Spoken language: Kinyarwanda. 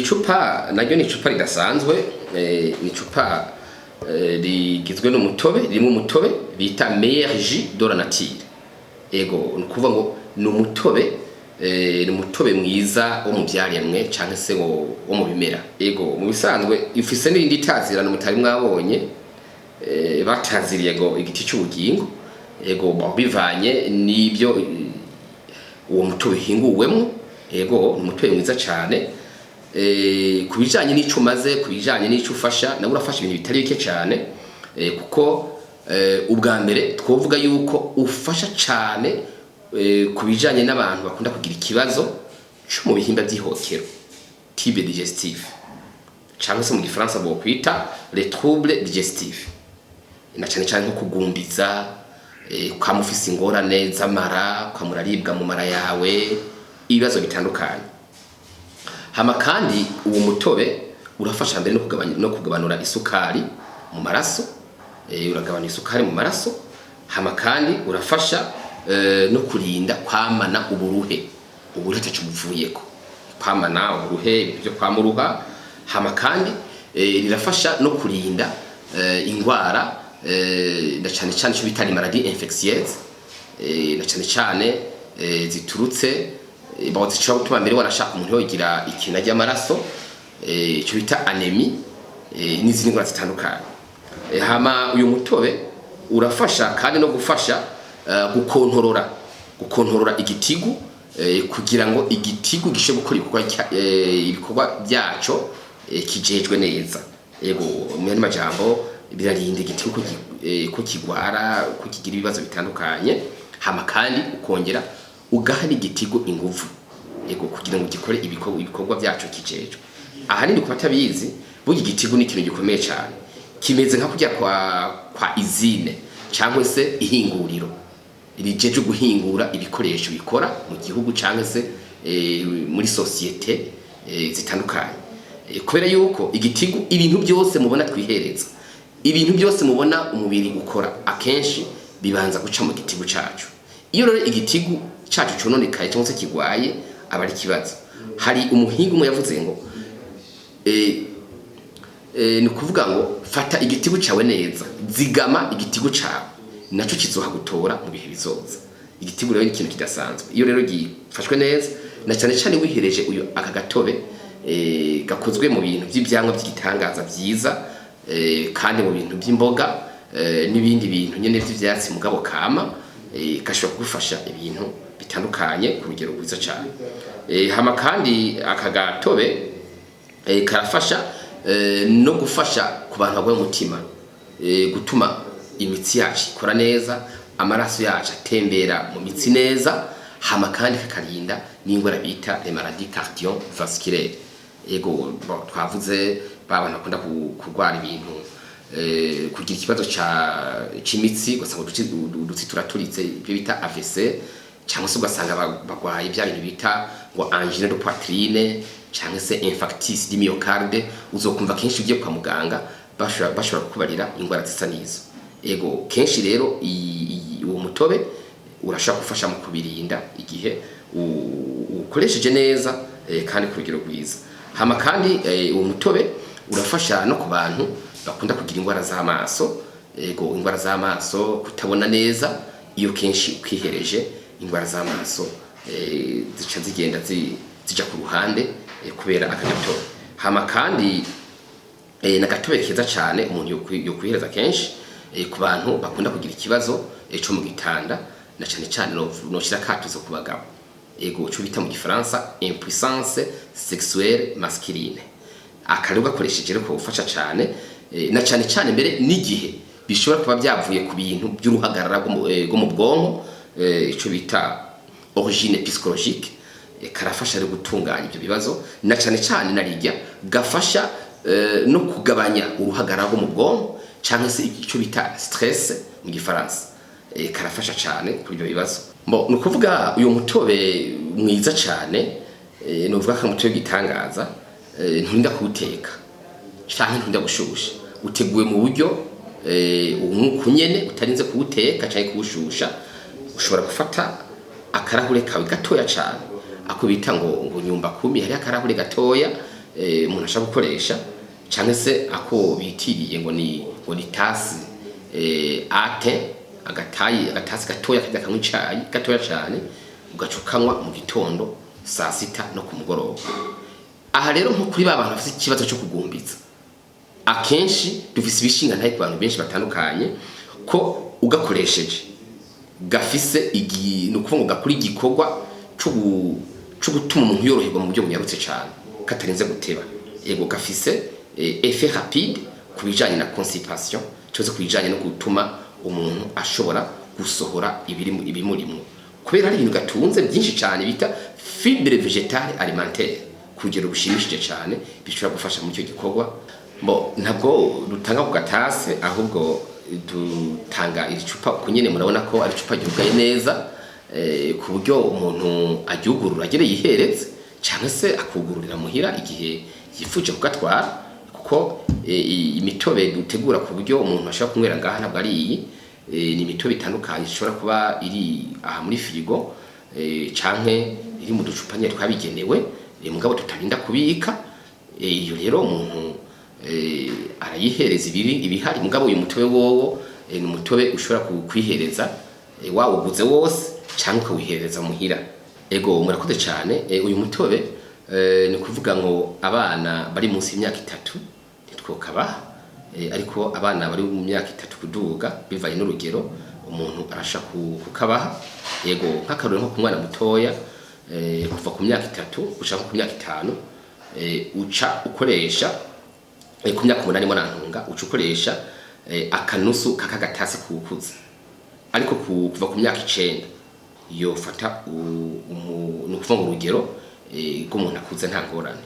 icupa naryo ni icupa ridasanzwe, ni icupa rigizwe n'umutobe, ririmo umutobe bita meilleur jus de la nature. Ego nukuvuga ngo ni umutobe mwiza wo mu byaremwe canke se wo mu bimera. Ego mu bisanzwe ifise n'indi tazirano mutari mwabonye, bataziriye ngo igiti cy'ubugingo. Ego bivanye n'ibyo uwo mutobe hinguwemo. Ego ni umutobe mwiza cyane, kubijanye n'ico maze, kubijanye n'ico ufasha, nawe urafasha ibintu bitari bike cyane, kuko ubwa mbere twovuga yuko ufasha cyane kubijanye n'abantu bakunda kugira ikibazo cyo mu bihimba by'ihokero, tube digestif, cyangwa se mu gifaransa bo kwita les troubles digestifs, na cyane cyane nko kugumbiza, ukamufisa ingorane z'amara, ukamuraribwa mu mara yawe, ibibazo bitandukanye. Hama kandi uwo mutobe urafasha mbere no kugabanura isukari mu maraso, uragabanya isukari mu maraso. Hama kandi urafasha no kurinda kwamana uburuhe tacu buvuyeko, kwamana uburuhe, ibintu byo kwamuruha. Hama kandi rirafasha no kurinda ingwara, na cyane cyane cyo bita maladie infectieuse, na cyane cyane ziturutse bawuzica gutuma mbere warashaka umuntu yogira ikina ry'amaraso, cyo bita anemie, n'izindi ngwara zitandukanye. Hama uyu mutobe urafasha kandi no gufasha gukontorora igitigu, kugira ngo igitigu gishe gukora ibikorwa byaco kijejwe neza. Yego mu majambo birarinda igitigu ko kigwara, ko kigira ibibazo bitandukanye. Hama kandi ukongera ugaha n'igitigu ingufu, yego kugira ngo gikore ibikorwa byaco kijejwe. Ahanini ku batabizi, burya igitigu ni ikintu gikomeye cyane, kimeze nka kujya kwa izine cyangwa se ihinguriro rijeje guhingura ibikoresho bikora mu gihugu cyangwa se muri societe zitandukanye. Kubera yuko igitigu, ibintu byose mubona twihereza, ibintu byose mubona umubiri ukora, akenshi bibanza guca mu gitigu cyacu. Iyo rero igitigu cyacu cyononekaye cyangwa se kigwaye, aba ari kibazo. Hari umuhinga umwe yavuze ngo ni kuvuga ngo fata igitigu cyawe neza, zigama igitigu cyawe, naco kizoha gutora mu bihe bizoza. Igitigu rero ni ikintu kidasanzwe. Iyo rero gifashwe neza, na cyane cyane wihereje uyu aka gatobe gakozwe mu bintu by'ibyangwa by'igitangaza byiza, kandi mu bintu by'imboga n'ibindi bintu nyene by'ivyatsi mugabo kama, gashobora kugufasha ibintu bitandukanye ku rugero rwiza cyane. Hama kandi aka gatobe karafasha no gufasha ku bantu bagwaye umutima, gutuma imitsi yacu ikora neza, amaraso yacu atembera mu mitsi neza. Hama kandi kakarinda n'ingwara bita les maladies cardiovasculaires. Ego twavuze babana bakunda kurwara ibintu, kugira ikibazo cy'imitsi, ugasanga udutsi turaturitse, ibyo bita AVC, cyangwa se ugasanga bagwaye bya bintu bita ngo angine de poitrine cyangwa se infarctus du myocarde. Uzokumva kenshi ugiye kwa muganga bashobora kukubarira ingwara zisa n'izo. Ego kenshi rero uwo mutobe urashaka gufasha mu kubirinda igihe ukoresheje neza, kandi ku rugero rwiza. Hama kandi uwo mutobe urafasha no ku bantu bakunda kugira ingwara z'amaso. Ego ingwara z'amaso, kutabona neza, iyo kenshi ukihereje ingwara z'amaso zica zigenda zija ku ruhande kubera akagatobe. Hama kandi n'agatobe keza cyane umuntu yokwihereza kenshi ku bantu bakunda kugira ikibazo cyo mu gitanda, na cyane cyane no shira katuzo ku bagabo. Ego cyo bita mu gifaransa impuissance sexuelle masculine. Akaribwa akoresheje rero gufasha cyane, na cyane cyane mbere n'igihe bishobora kuba byavuye ku bintu by'uruhagarara rwo mu bwonko, icyo bita origine psychologique. Karafasha rero gutunganya ibyo bibazo, na cyane cyane narijya gafasha no kugabanya uruhagarara rwo mu bwonko, cyangwa se icyo bita stress mu gifaransa. Karafasha cyane kuri ibyo bibazo. Ni ukuvuga uyu mutobe mwiza cyane, ni uvuga ko mutobe gitangaza, nturinda kuwuteka cyangwa nturinda gushusha, uteguwe mu buryo umwuka nyene utarinze kuwuteka cyangwa kuwushusha. Ushobora gufata akarahure kawe gatoya cyane, ako bita ngo nyumba kumi, hari akarahure gatoya, umuntu ashaka gukoresha cyane se ako bitiriye ngo ni tasi ate agatasi gatoya kanywa icayi gatoya cyane ugacukanywa mu gitondo saa sita no ku mugoroba. Aha rero nko kuri babantu bafite ikibazo cyo kugumbiza akenshi dufise ibishinga ntaye ku bantu benshi batandukanye ko ugakoresheje gafise no kuvuga ngo gakuri igikorwa cyo gutuma umuntu yoroherwa mu buryo bunyarutse cyane katarinze guteba. Yego gafise effet rapide kubijanye na constipation cyo kubijanye no gutuma umuntu ashobora gusohora ibimurimo kubera ari ibintu gatunze byinshi cyane bita fibre végétale alimentaire kugero bushimishije cyane bishobora gufasha mu cyo gikorwa. Ntabwo dutanga ku gatase ahubwo dutanga iri cupa kunyene murabona ko ari cupa ryugaye neza ku buryo umuntu agyugurura agere yiheretse cyangwa se akugururira muhira igihe yifuje kugatwara kuko imitobe dutegura ku buryo umuntu ashobora kunywera ngaha ntabwo ari iyi ni imitobe itandukanye ishobora kuba iri aha muri firigo canke iri mu ducupa nyine twabigenewe mugabo tutarinda kubika. Iyo rero umuntu arayihereza ibihari mugabo uyu mutobe wowo ni umutobe ushobora kwihereza wawuguze wose cyangwa ukawihereza muhira. Ego murakoze cyane. Uyu mutobe ni kuvuga ngo abana bari munsi y'imyaka 3 ntitwokabaha ariko abana bari mu myaka 3 kuduga bivanye n'urugero umuntu arasha kukabaha. Yego nk'akarore nko ku mwana mutoya kuva ku myaka 3 gushaka ku myaka 5 uca ukoresha ku myaka 8 mo nantunga uca ukoresha akanusu kakagatasi kukuza ariko kuva ku myaka 9 yo fata no kuvuga urugero ko umuntu akuze nta ngorane.